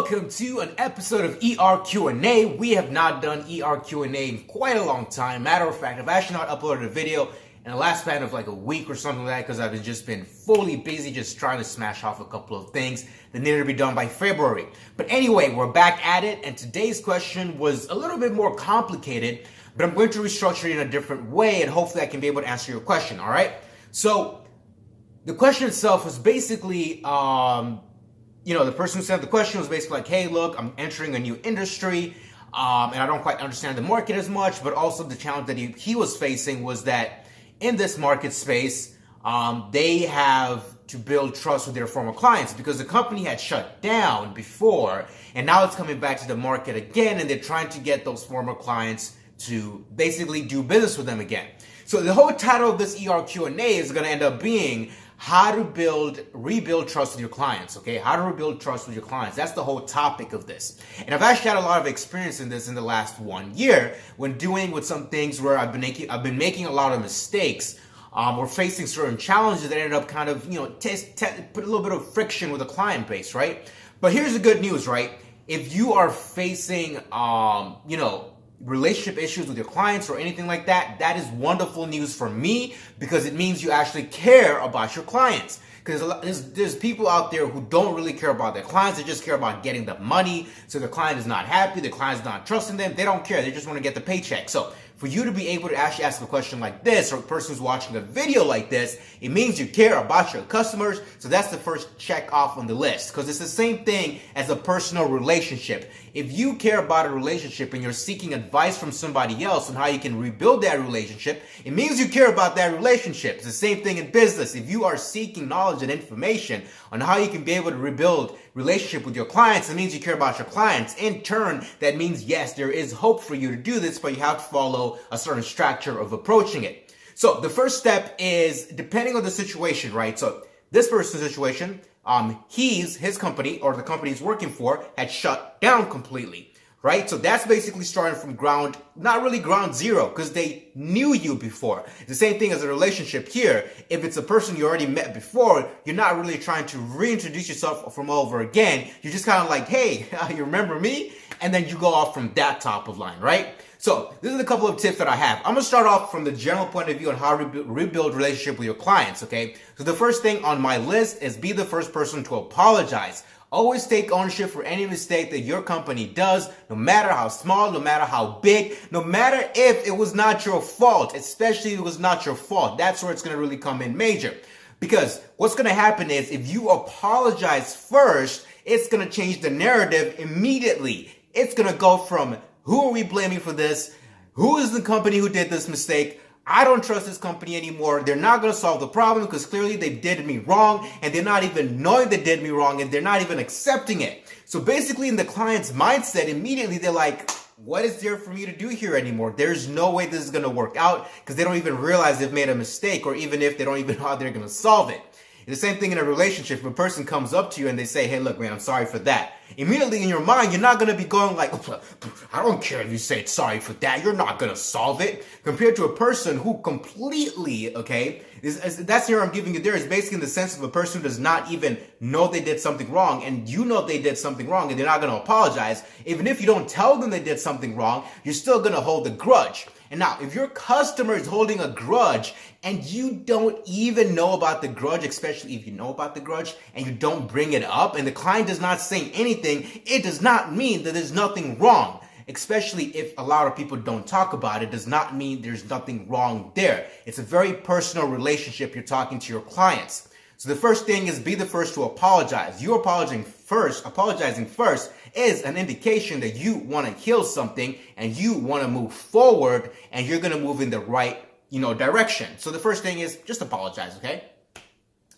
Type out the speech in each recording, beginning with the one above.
welcome to an episode of ER Q&A. We have not done ER Q&A in quite a long time. Matter of fact, I've actually not uploaded a video in the last span of like a week or something like that because I've just been fully busy just trying to smash off a couple of things that needed to be done by February. But anyway, we're back at it, and today's question was a little bit more complicated, but I'm going to restructure it in a different way, and hopefully I can be able to answer your question, all right? So the question itself was basically, the person who sent the question was basically like, hey, look, I'm entering a new industry, and I don't quite understand the market as much, but also the challenge that he was facing was that in this market space, they have to build trust with their former clients because the company had shut down before, and now it's coming back to the market again, and they're trying to get those former clients to basically do business with them again. So the whole title of this ER Q&A is going to end up being how to rebuild trust with your clients, okay? How to rebuild trust with your clients. That's the whole topic of this. And I've actually had a lot of experience in this in the last 1 year when doing with some things where I've been making a lot of mistakes or facing certain challenges that ended up kind of, put a little bit of friction with the client base, right? But here's the good news, right? If you are facing, relationship issues with your clients or anything like that, that is wonderful news for me because it means you actually care about your clients. Because there's people out there who don't really care about their clients. They just care about getting the money. So the client is not happy. The client is not trusting them. They don't care. They just want to get the paycheck. So for you to be able to actually ask a question like this, or a person who's watching a video like this, it means you care about your customers. So that's the first check off on the list, because it's the same thing as a personal relationship. If you care about a relationship and you're seeking advice from somebody else on how you can rebuild that relationship, it means you care about that relationship. It's the same thing in business. If you are seeking knowledge and information on how you can be able to rebuild relationship with your clients, it means you care about your clients. In turn, that means, yes, there is hope for you to do this, but you have to follow a certain structure of approaching it. So the first step is, depending on the situation, right? So this person's situation, his company or the company he's working for had shut down completely, right? So that's basically starting from not really ground zero, because they knew you before. The same thing as a relationship here. If it's a person you already met before, you're not really trying to reintroduce yourself from all over again. You're just kind of like, hey, you remember me? And then you go off from that top of line, right? So this is a couple of tips that I have. I'm going to start off from the general point of view on how to rebuild relationship with your clients, okay? So the first thing on my list is be the first person to apologize. Always take ownership for any mistake that your company does, no matter how small, no matter how big, no matter if it was not your fault, especially if it was not your fault. That's where it's going to really come in major. Because what's going to happen is if you apologize first, it's going to change the narrative immediately. It's going to go from, who are we blaming for this? Who is the company who did this mistake? I don't trust this company anymore. They're not going to solve the problem because clearly they did me wrong, and they're not even knowing they did me wrong, and they're not even accepting it. So basically in the client's mindset, immediately they're like, what is there for me to do here anymore? There's no way this is going to work out, because they don't even realize they've made a mistake, or even if they don't even know how they're going to solve it. It's the same thing in a relationship. If a person comes up to you and they say, hey, look, man, I'm sorry for that. Immediately in your mind, you're not going to be going like, I don't care if you say sorry for that. You're not going to solve it. Compared to a person who completely, that's here I'm giving you there is basically in the sense of a person who does not even know they did something wrong, and you know they did something wrong, and they're not going to apologize. Even if you don't tell them they did something wrong, you're still going to hold a grudge. And now, if your customer is holding a grudge and you don't even know about the grudge, especially if you know about the grudge and you don't bring it up and the client does not say anything, it does not mean that there's nothing wrong. Especially if a lot of people don't talk about it, does not mean there's nothing wrong there. It's a very personal relationship you're talking to your clients. So the first thing is be the first to apologize. You apologizing first is an indication that you want to heal something and you want to move forward and you're going to move in the right, direction. So the first thing is just apologize, okay?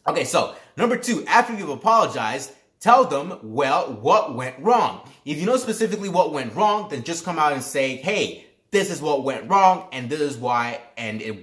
Okay, so number 2, after you've apologized, tell them, well, what went wrong. If you know specifically what went wrong, then just come out and say, hey, this is what went wrong and this is why it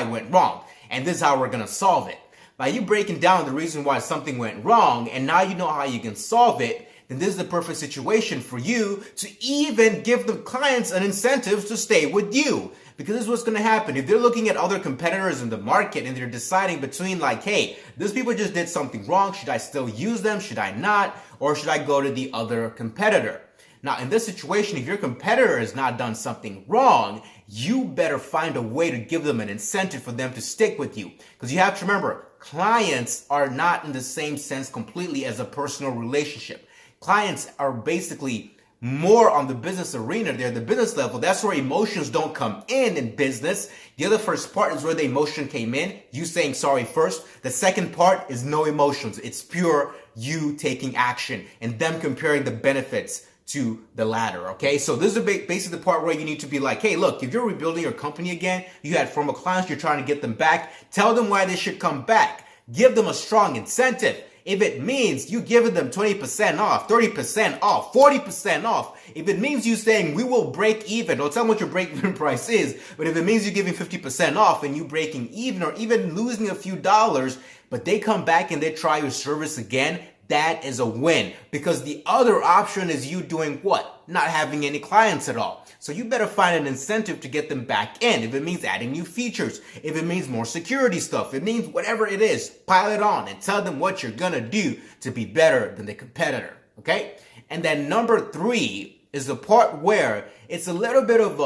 went wrong. And this is how we're going to solve it. By you breaking down the reason why something went wrong and now you know how you can solve it, then this is the perfect situation for you to even give the clients an incentive to stay with you. Because this is what's going to happen. If they're looking at other competitors in the market and they're deciding between like, hey, these people just did something wrong. Should I still use them? Should I not? or should I go to the other competitor? Now, in this situation, if your competitor has not done something wrong, you better find a way to give them an incentive for them to stick with you. Because you have to remember, clients are not in the same sense completely as a personal relationship. Clients are basically more on the business arena. They're the business level. That's where emotions don't come in business. The other first part is where the emotion came in, you saying sorry first. The second part is no emotions. It's pure you taking action and them comparing the benefits to the latter, okay? So this is basically the part where you need to be like, hey, look, if you're rebuilding your company again, you had former clients, you're trying to get them back, tell them why they should come back. Give them a strong incentive. If it means you giving them 20% off, 30% off, 40% off, if it means you saying we will break even, don't tell them what your break even price is, but if it means you giving 50% off and you breaking even or even losing a few dollars, but they come back and they try your service again, that is a win, because the other option is you doing what? Not having any clients at all. So you better find an incentive to get them back in. If it means adding new features, if it means more security stuff, it means whatever it is, pile it on and tell them what you're gonna do to be better than the competitor, okay? And then number 3 is the part where it's a little bit of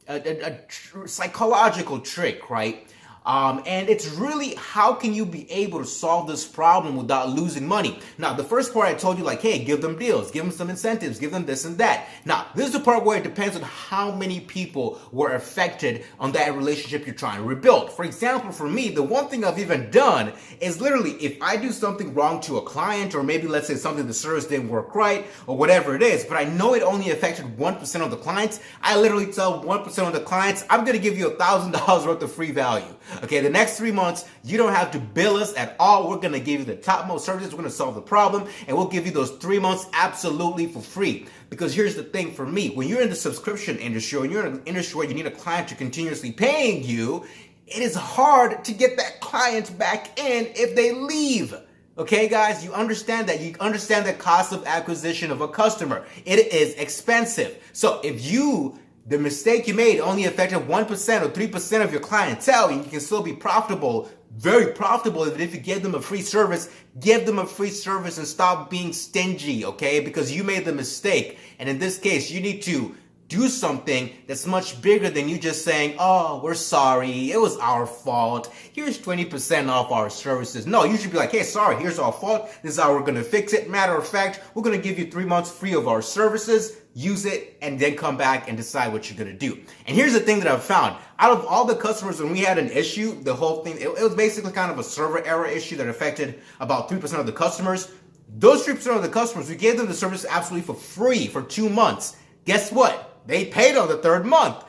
a psychological trick, right? And it's really, how can you be able to solve this problem without losing money? Now, the first part I told you, like, hey, give them deals, give them some incentives, give them this and that. Now, this is the part where it depends on how many people were affected on that relationship you're trying to rebuild. For example, for me, the one thing I've even done is literally, if I do something wrong to a client, or maybe let's say something, the service didn't work right, or whatever it is, but I know it only affected 1% of the clients, I literally tell 1% of the clients, I'm going to give you $1,000 worth of free value. Okay, the next 3 months, you don't have to bill us at all. We're going to give you the topmost services. We're going to solve the problem, and we'll give you those 3 months absolutely for free. Because here's the thing for me. When you're in the subscription industry, or you're in an industry where you need a client to continuously paying you, it is hard to get that client back in if they leave. Okay, guys, you understand that. You understand the cost of acquisition of a customer. It is expensive. So if the mistake you made only affected 1% or 3% of your clientele, and you can still be profitable, very profitable, even if you give them a free service, give them a free service and stop being stingy, okay? Because you made the mistake. And in this case, you need to do something that's much bigger than you just saying, oh, we're sorry, it was our fault, here's 20% off our services. No, you should be like, hey, sorry, here's our fault, this is how we're going to fix it. Matter of fact, we're going to give you 3 months free of our services, use it, and then come back and decide what you're going to do. And here's the thing that I've found. Out of all the customers, when we had an issue, the whole thing, it was basically kind of a server error issue that affected about 3% of the customers. Those 3% of the customers, we gave them the service absolutely for free for 2 months. Guess what? They paid on the 3rd month.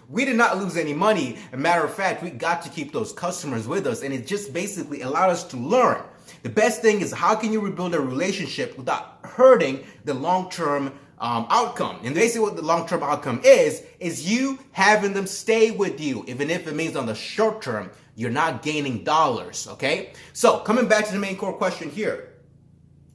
We did not lose any money. As a matter of fact, we got to keep those customers with us, and it just basically allowed us to learn. The best thing is, how can you rebuild a relationship without hurting the long-term outcome? And basically what the long-term outcome is you having them stay with you, even if it means on the short term, you're not gaining dollars, okay? So coming back to the main core question here,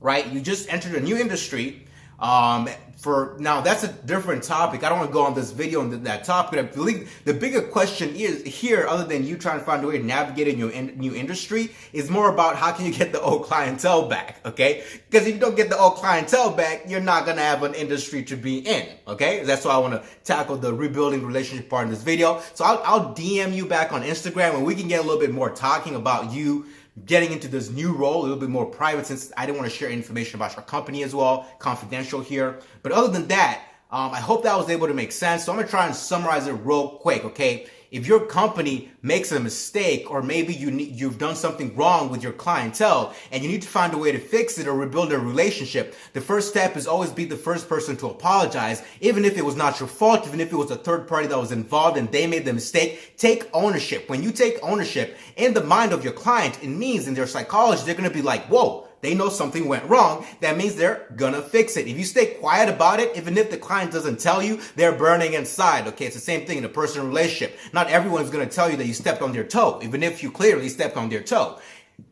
right? You just entered a new industry. Now that's a different topic. I don't want to go on this video on that topic. I believe the bigger question is here, other than you trying to find a way to navigate in your new industry, is more about how can you get the old clientele back, okay? Because if you don't get the old clientele back, you're not going to have an industry to be in, okay? That's why I want to tackle the rebuilding relationship part in this video. So I'll DM you back on Instagram, and we can get a little bit more talking about you getting into this new role, a little bit more private, since I didn't want to share information about your company as well, confidential here. But other than that, I hope that was able to make sense. So I'm going to try and summarize it real quick, okay? If your company makes a mistake, or maybe you've done something wrong with your clientele and you need to find a way to fix it or rebuild a relationship, the first step is always be the first person to apologize, even if it was not your fault, even if it was a third party that was involved and they made the mistake. Take ownership. When you take ownership in the mind of your client, it means in their psychology, they're going to be like, whoa, they know something went wrong. That means they're gonna fix it. If you stay quiet about it, even if the client doesn't tell you, they're burning inside. Okay, it's the same thing in a personal relationship. Not everyone's gonna tell you that you stepped on their toe, even if you clearly stepped on their toe.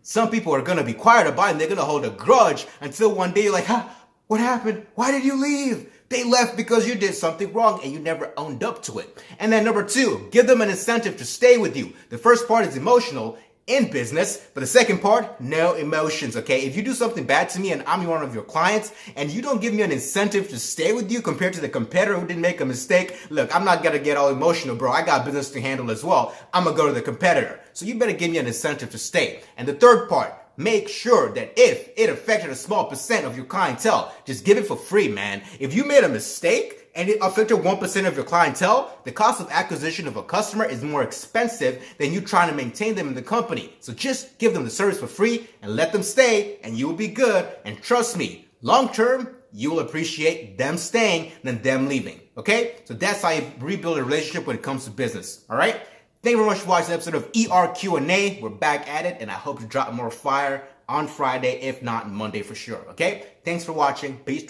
Some people are gonna be quiet about it, and they're gonna hold a grudge until one day you're like, what happened? Why did you leave? They left because you did something wrong and you never owned up to it. And then number 2, give them an incentive to stay with you. The first part is emotional. in business. But the second part, no emotions, okay? If you do something bad to me and I'm one of your clients and you don't give me an incentive to stay with you compared to the competitor who didn't make a mistake, look, I'm not gonna get all emotional, bro. I got business to handle as well. I'm gonna go to the competitor. So you better give me an incentive to stay. And the third part, make sure that if it affected a small percent of your clientele, just give it for free, man. If you made a mistake and it affected 1% of your clientele, the cost of acquisition of a customer is more expensive than you trying to maintain them in the company. So just give them the service for free and let them stay and you will be good. And trust me, long term, you will appreciate them staying than them leaving. Okay? So that's how you rebuild a relationship when it comes to business. All right? Thank you very much for watching the episode of ERQ&A. We're back at it, and I hope to drop more fire on Friday, if not Monday for sure. Okay? Thanks for watching. Peace.